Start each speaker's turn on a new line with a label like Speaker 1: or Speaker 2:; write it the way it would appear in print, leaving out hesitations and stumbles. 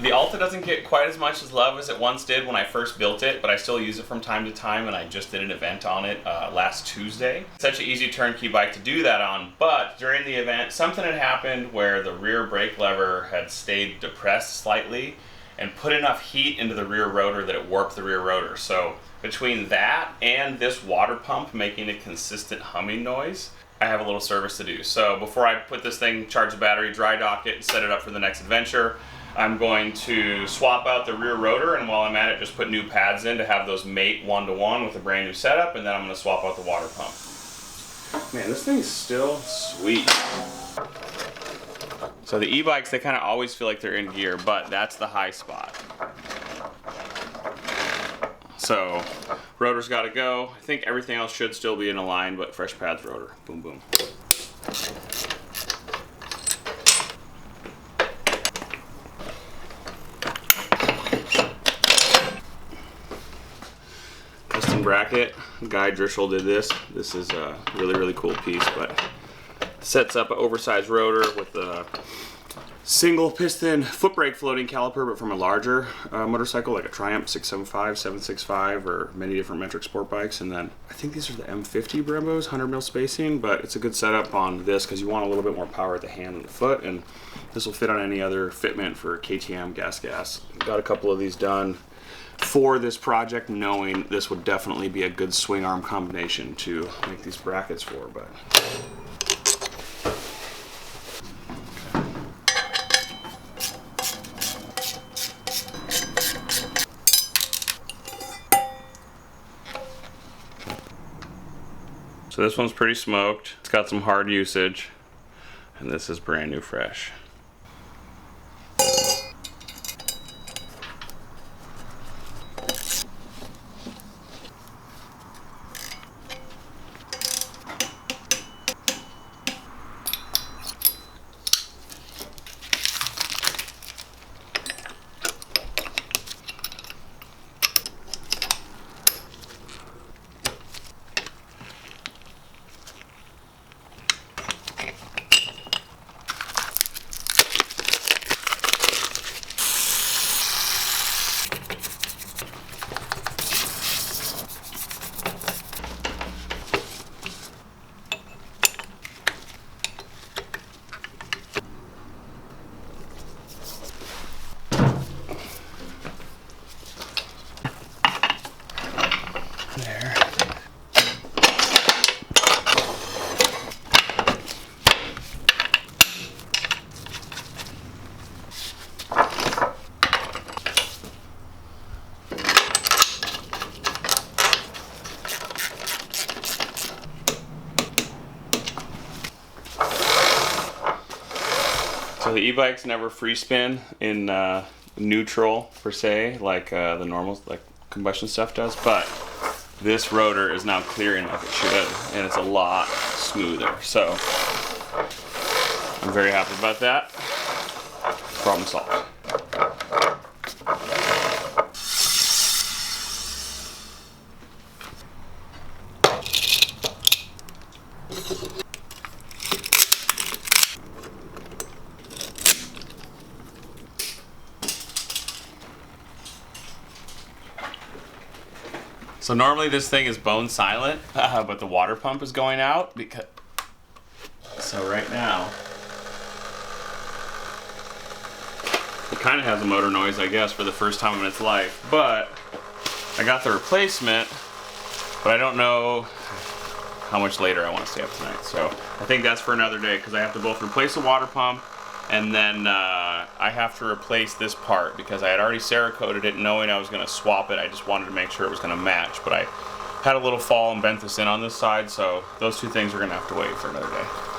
Speaker 1: The Alta doesn't get quite as much love as it once did when I first built it, but I still use it from time to time, and I just did an event on it last Tuesday. Such an easy turnkey bike to do that on, but during the event, something had happened where the rear brake lever had stayed depressed slightly and put enough heat into the rear rotor that it warped the rear rotor. So between that and this water pump making a consistent humming noise, I have a little service to do. So before I put this thing, charge the battery, dry dock it, and set it up for the next adventure, I'm going to swap out the rear rotor, and while I'm at it, just put new pads in to have those mate one-to-one with a brand new setup, and then I'm going to swap out the water pump. Man, this thing's still sweet. So the e-bikes, they kind of always feel like they're in gear, but that's the high spot. So rotor's got to go. I think everything else should still be in a line, but fresh pads rotor. Boom, boom. Bracket. Guy Drischel did this. This is a really cool piece, but sets up an oversized rotor with a single piston foot brake floating caliper, but from a larger motorcycle like a Triumph 675, 765, or many different metric sport bikes. And then I think these are the M50 Brembos, 100 mil spacing, but it's a good setup on this because you want a little bit more power at the hand and the foot, and this will fit on any other fitment for KTM, gas. Got a couple of these done for this project, knowing this would definitely be a good swing arm combination to make these brackets for, but so this one's pretty smoked. It's got some hard usage, and this is brand new fresh. There. So the e-bikes never free spin in neutral per se, like the normal like combustion stuff does, but this rotor is now clearing like it should, and it's a lot smoother. So I'm very happy about that. Problem solved. So normally this thing is bone silent, but the water pump is going out because, so right now, it kind of has a motor noise, I guess, for the first time in its life, but I got the replacement, but I don't know how much later I want to stay up tonight. So I think that's for another day, because I have to both replace the water pump and then I have to replace this part because I had already Cerakoted it knowing I was going to swap it. I just wanted to make sure it was going to match, but I had a little fall and bent this in on this side, so those two things are going to have to wait for another day.